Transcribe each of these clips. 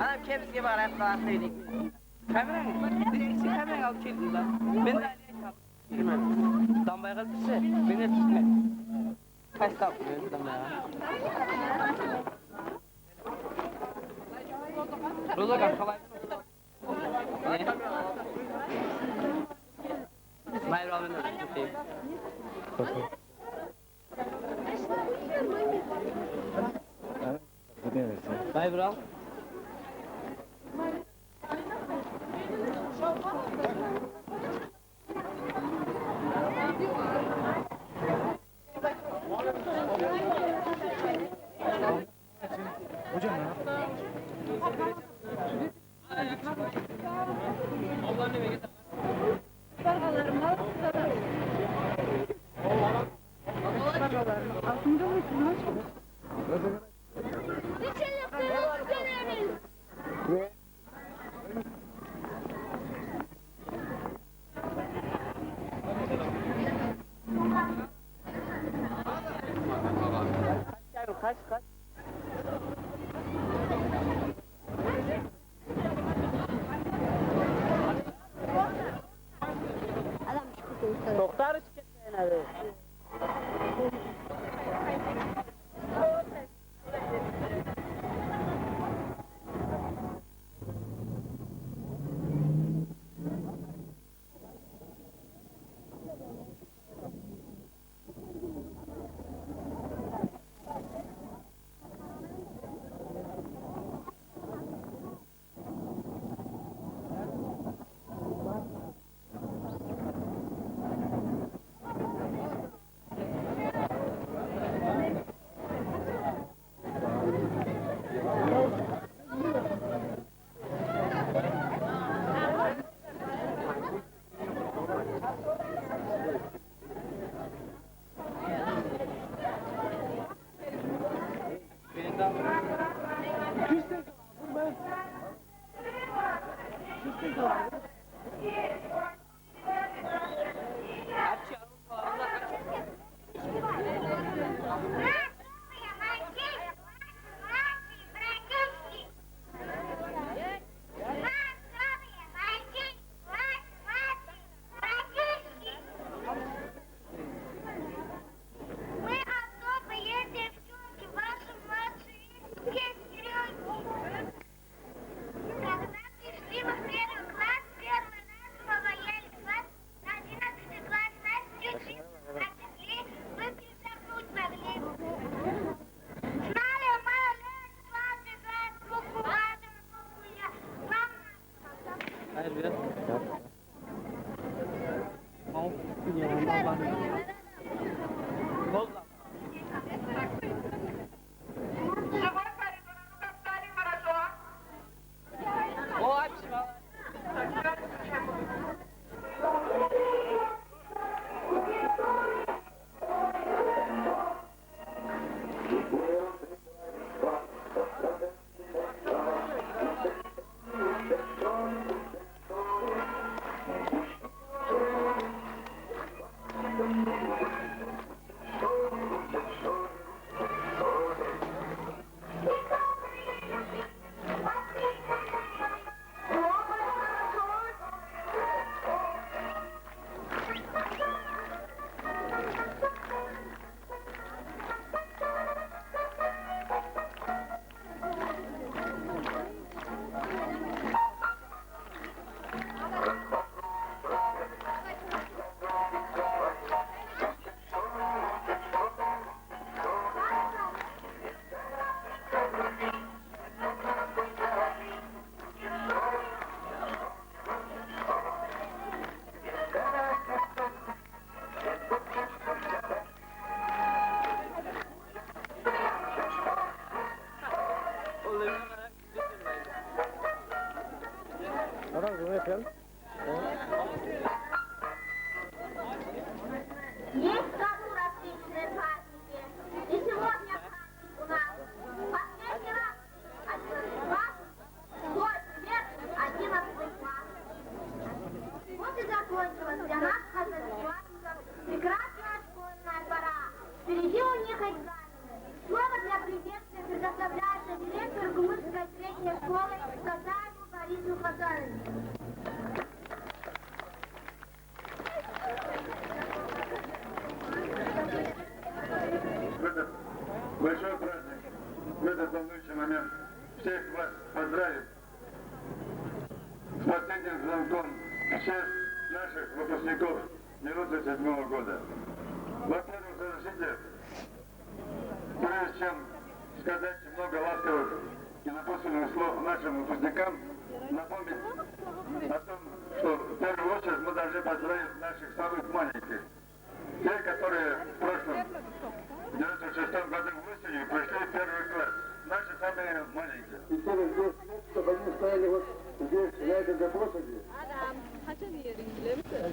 Anam kepsiye var hep daha söyledik. Kameran mı? Bir eksik kameran alıp geldim lan. Ben de Ali'ye çaldım. Dambaya kaldırsa beni tutma. Kaç tane yapıyor dambaya? Roza kalk kolay. Ne? Mayır abinin de tutayım. Mayır bro. Hocam ya. Altında mısınız? Niçin yaptınız dönemi? Kaç? Adam çıkıyor. Doktor çıkıyor yani. Hayır biraz. Mal ya Allah. Bolla. O açma. Есть кому рассвеченные праздники, и сегодня у нас последний раз 11 класс, свой привет 11 класс. Вот и закончилась для нас, одноклассников, прекрасная школьная пора. Впереди у них экзамены. Слово для приветствия предоставляется директор Гумыльской средней школы волнующий момент всех вас поздравить с последним звонком в честь наших выпускников 97-го года. Во-первых, разрешите, прежде чем сказать много ласковых и напутственных слов нашим выпускникам, напомнить о том, что в первую очередь мы должны поздравить наших самых маленьких. Те, которые в прошлом, в 96-м году осенью пришли в первый класс. Наши самые маленькие. И через 10 лет, чтобы они стояли вот здесь, на этой площади.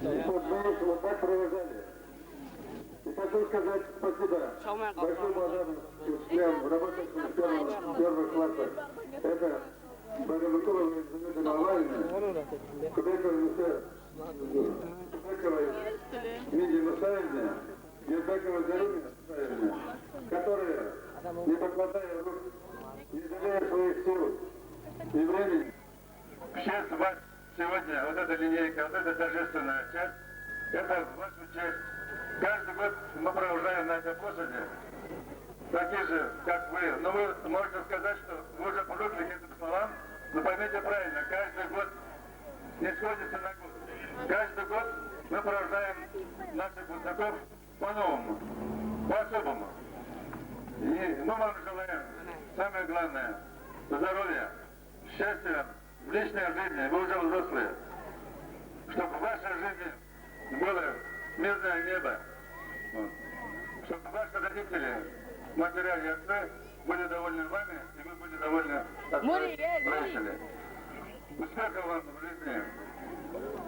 И вот мы их вот так провожали. И хочу сказать спасибо большому благодарности работающим в первых классах. Это Барабакова Елизавета Навальна, Кубекова Мидия Мусаевна, Юрбекова Зарубина Мусаевна, которые, не покладая рук, не жалея своих сил и времени, в честь вас сегодня, вот эта линейка, вот эта торжественная часть, это в вашу честь. Каждый год мы провожаем на этой площади такие же, как вы. Но вы можете сказать, что вы уже привыкли к этим словам, но поймите правильно, каждый год не сходится на год. Каждый год мы провожаем наших выпускников по-новому, по-особому. И мы вам желаем, самое главное, здоровья, счастья в личной жизни, вы уже взрослые, чтобы в вашей жизни было мирное небо, вот. Чтобы ваши родители, матеря и отцы были довольны вами, и вы были довольны от своих родителей. Успехов вам в жизни,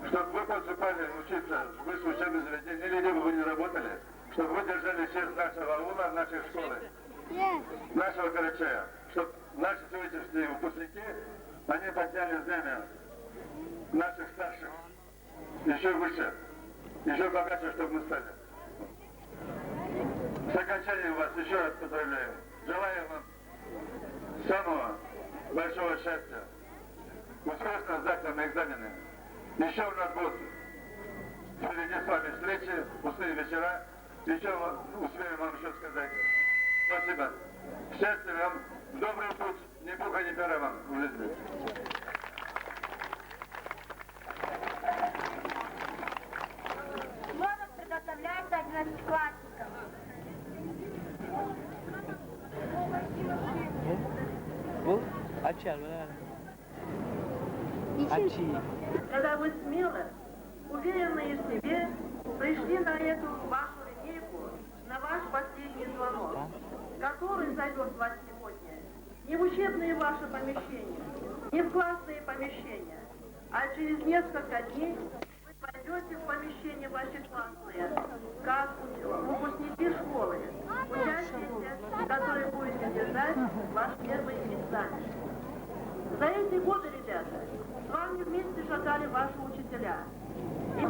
чтобы вы поступали учиться в высшее учебное заведение, или где бы вы ни работали, чтобы вы держали честь нашего аула, нашей школы, нашего Карачая, чтобы наши сегодняшние выпускники, они подняли знамя наших старших еще выше, еще богаче, чтобы мы стали. С окончанием вас еще раз поздравляю. Желаю вам самого большого счастья. Успешно сдать на экзамены. Еще у нас будут впереди с вами встречи, пустые вечера. Еще успеем вам еще сказать. Спасибо. Счастья вам. Добрый путь. Ни пуха, ни пера вам в жизни. Слово предоставляется 11-классникам. Bu açar mı? Açı. Когда вы смело, уверенные в себе, пришли на эту вашу линейку, на ваш последний звонок, который зовет вас сегодня не в учебные ваши помещения, не в классные помещения, а через несколько дней вы пойдете в помещение ваши классные, как выпускники школы, учащиеся, которые будете держать ваш первый экзамен. За эти годы, ребята, с вами вместе шагали ваши учителя. И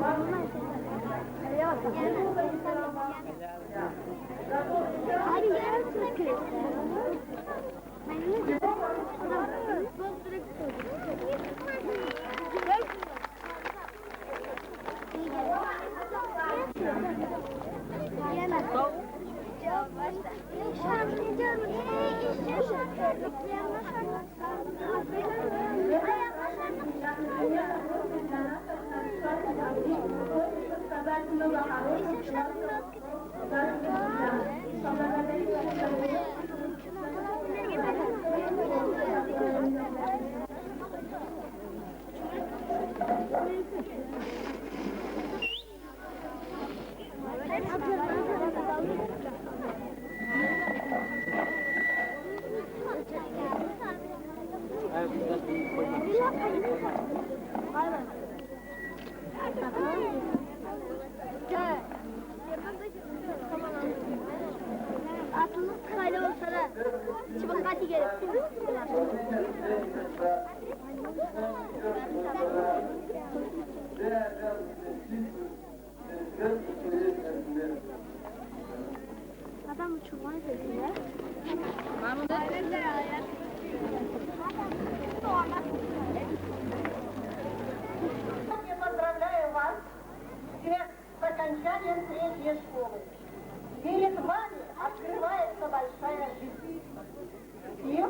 Atılmış sırayla olsa da çıbık kaçı gelip. Adam uçurmayı seviyor. Я поздравляю вас всех с окончанием средней школы. Перед вами открывается большая жизнь. И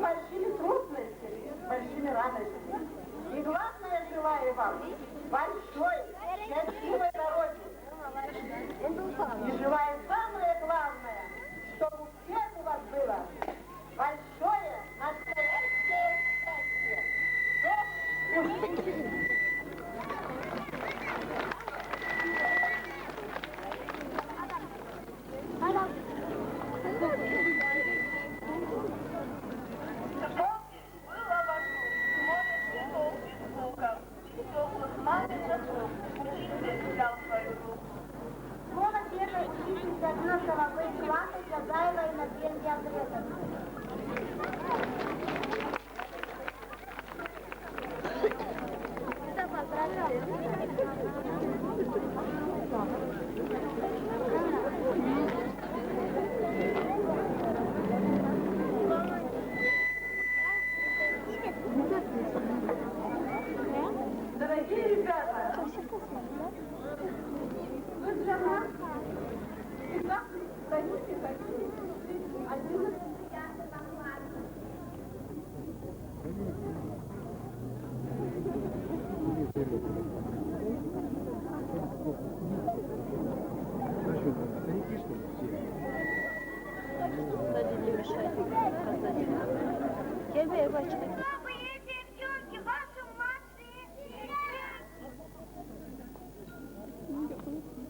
Новые девчонки, ваши молодцы.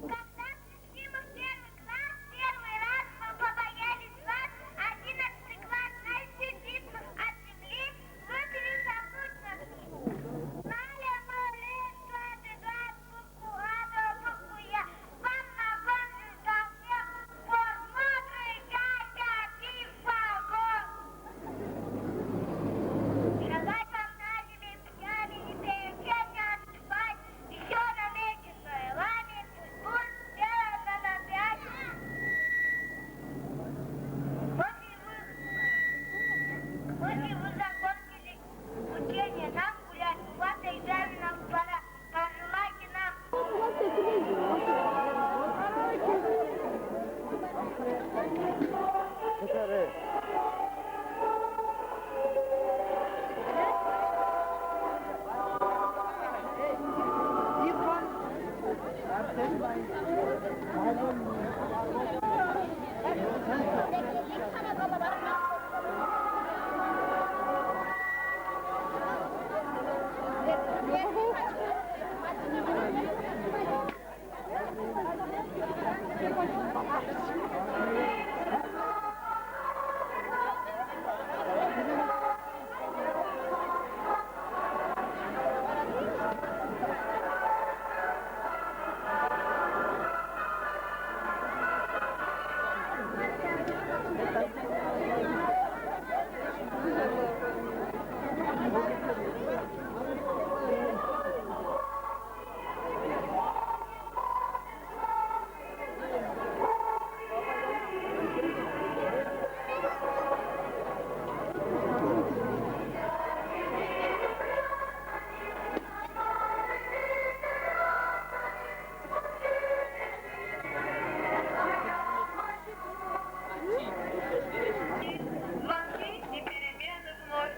Когда пришли мы в первый класс, первый раз мы побоялись вас. 11 класс нас сидит от земли, выпили забудно. Наля, мы клады, гад, букву, ада, букву я. Вам на вам ждал всех, посмотры, дядя, пифагор. Шагать вам начали пьями, не перечетно отступать. Еще наметится лами, курс сделано на 5. После вы закончили учение, нам гулять, у вас экзаменам пора. Пожелайте нам. Звонки и перемены вновь.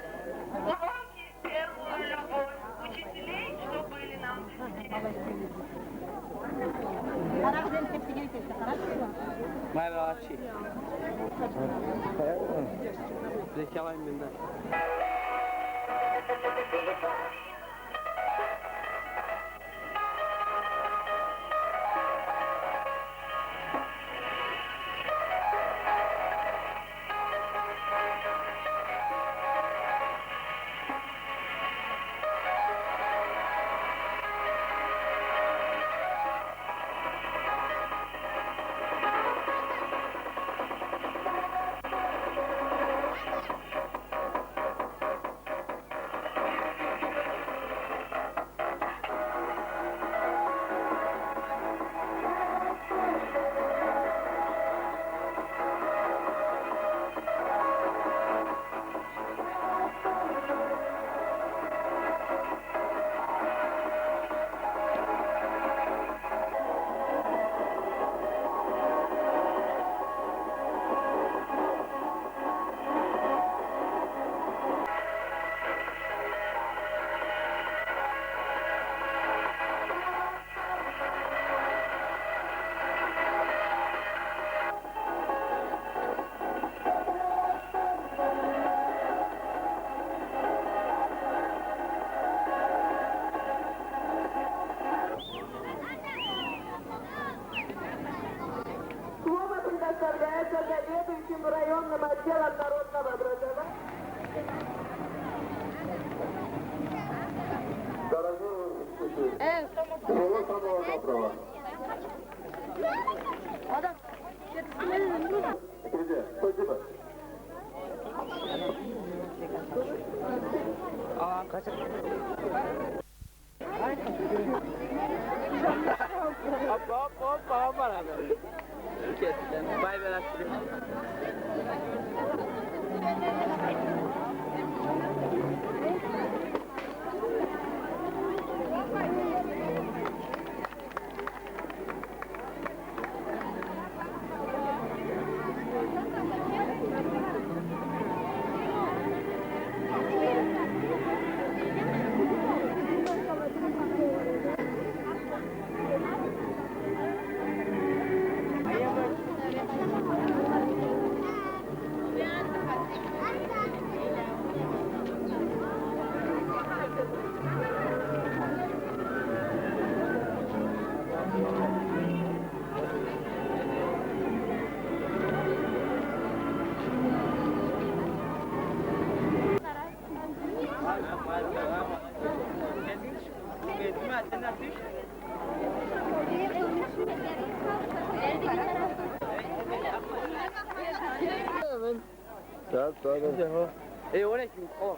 Уроки, первую любовь. Учителей, что были нам близки. Merhaba Açı. Zeki alayım benden. Слово предоставляется заведующим районным отделом народного образования. Дорогие учитель, всего самого доброго. Друзья, спасибо. Hoppa bana böyle. Kestim. Bay bay Açı. Sen nasıl iş? Saat sonra. O ne kim? O.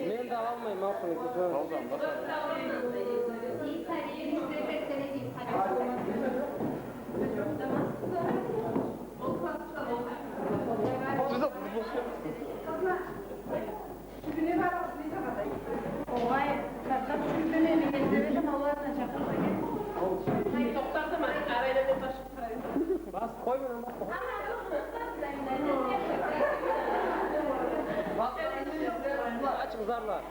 Men de almayayım aklını güzel. Bas koyma lan bas. Aç kızarlar.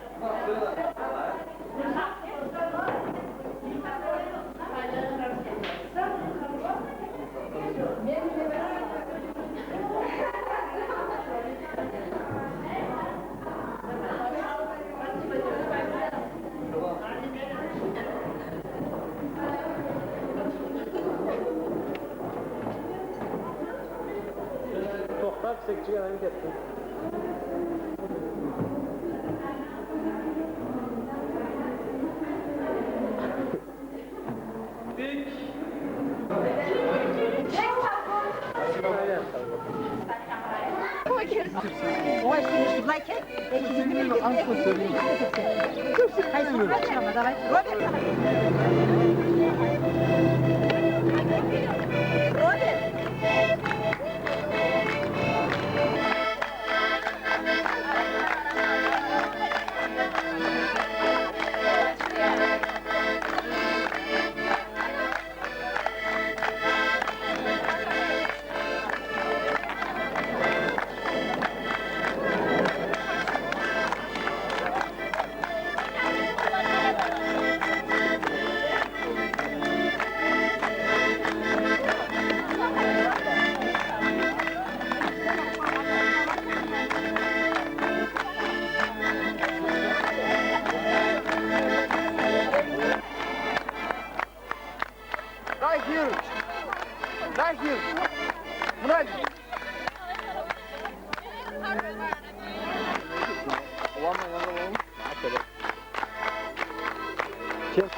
Tohtak sekçiye hareket ettim. Right here. Right here. Right. Ulanma yanına oğlum. Aferin. Kim?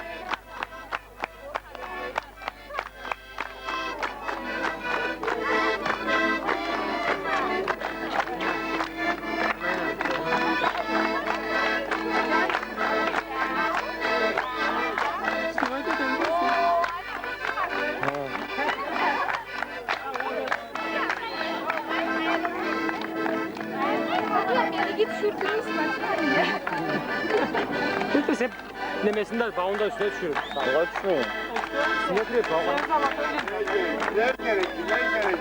Git şurada ıslat. Bitti sen nemesinden bağında üstüne düşürüm. Allah düşmüyor. Üstüne duruyor bağında. Güzel gerek, güzel gerek.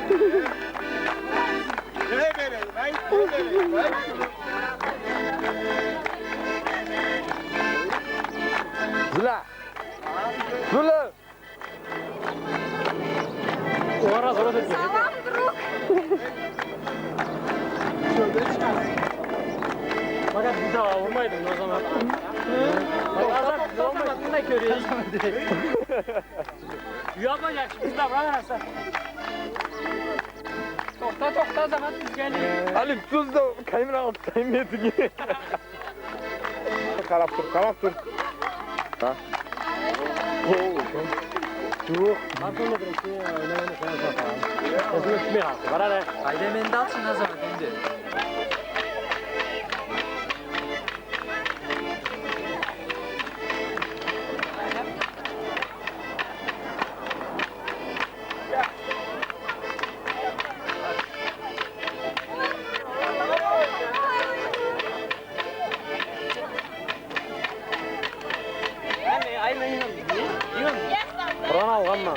Güzel gerek, güzel gerek. Zula. Zula. O ara sonra da düşüyor. Tamam Bruk. Fakat bir daha vurmaydım o zaman. Bak azam olmasın da görüyoruz. Yapacak şimdi davranırsa. Tokta zaman biz geliyoruz. Ali tuz da kamera alttayım yedik. Kalap dur. Ha? Oo. Dur. Arkamda bir şey oynamını sana bakalım. Özür dilerim. Var ara. Haydi hemen dalsın o zaman şimdi. Buranı alganma.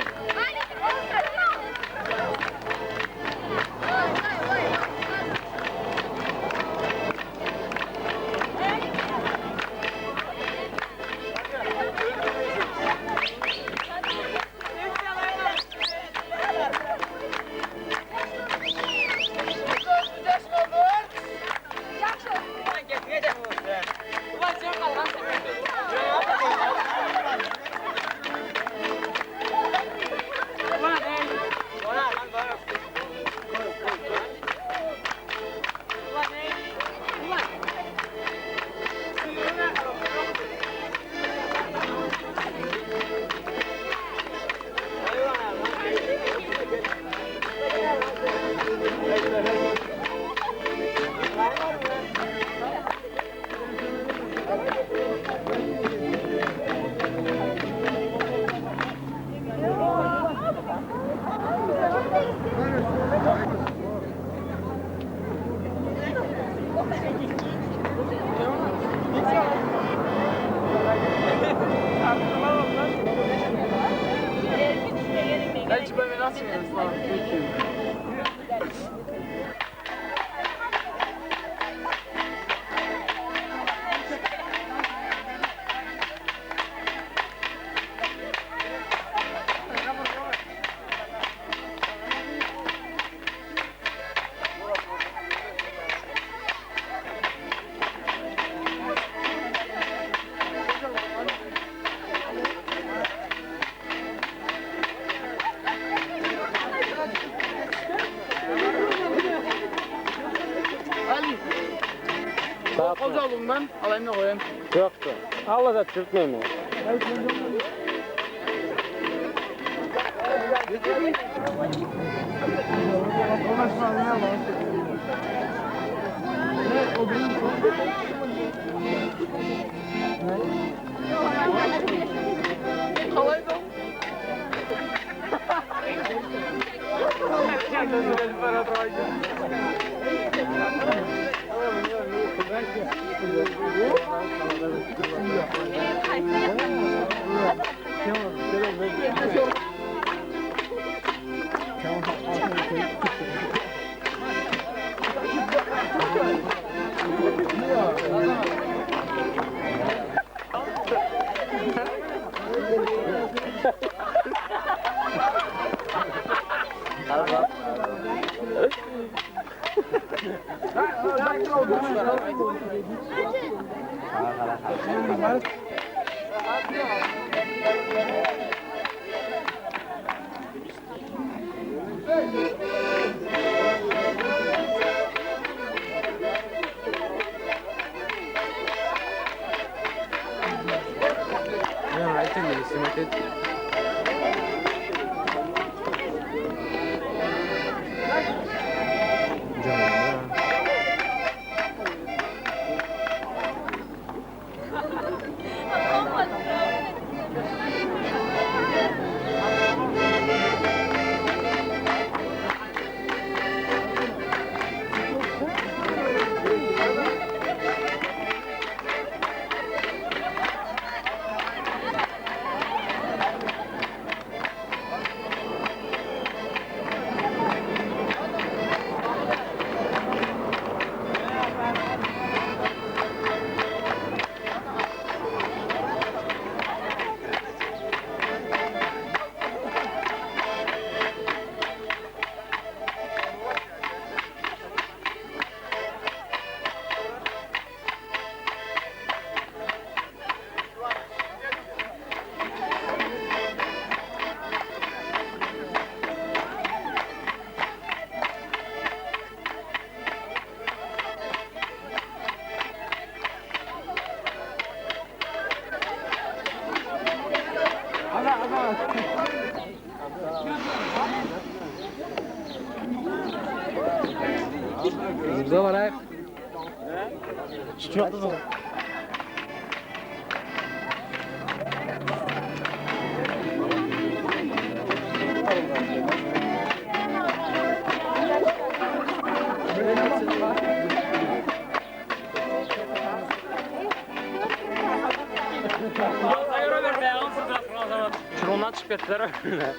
Avcı aldım ben. Alayım da koyayım. Yoktu. Allah da Türkmen mi? Güzel var ayak. Çok güzel. Çuruğundan çıkıp ettiler öyle.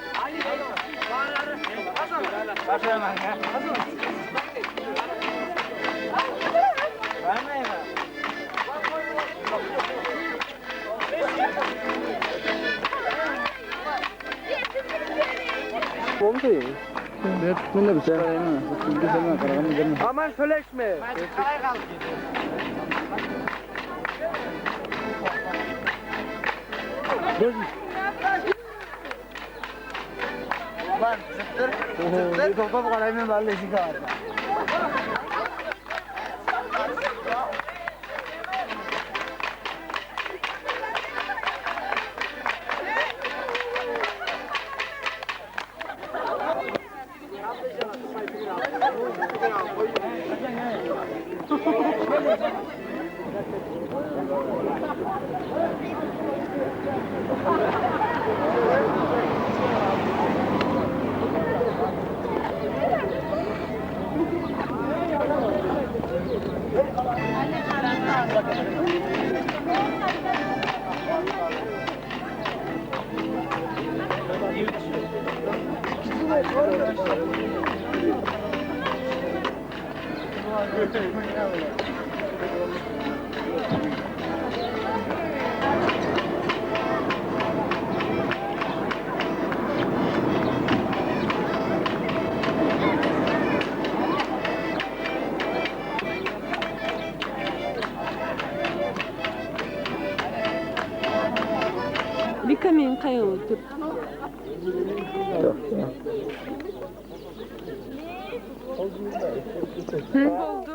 Oldu iyi. Evet, ben de bir şey. Aman söyleşme. Lan zıttır. Zıttır. Topa bu kadar emin vallahi işi kaldı. Vitamin kayalıdır. Ne oldu?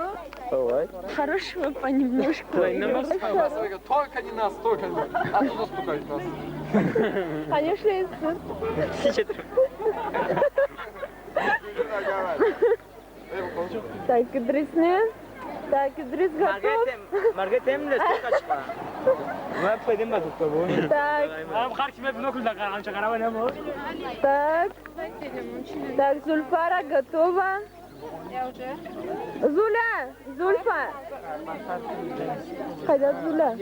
Хорошего понемножку. Только не нас, только не нас. Оттуда стукают нас. Конечно, если... Так, İdris ne? Так, İdris готов? Margaret emle kaçma. Ne yapayım ben tuttu Так, Abi karşıma bir okul da karan çıkara ne bu? так. Так, Зульфара готова? Зуля, Зульфа. Haydi Zula.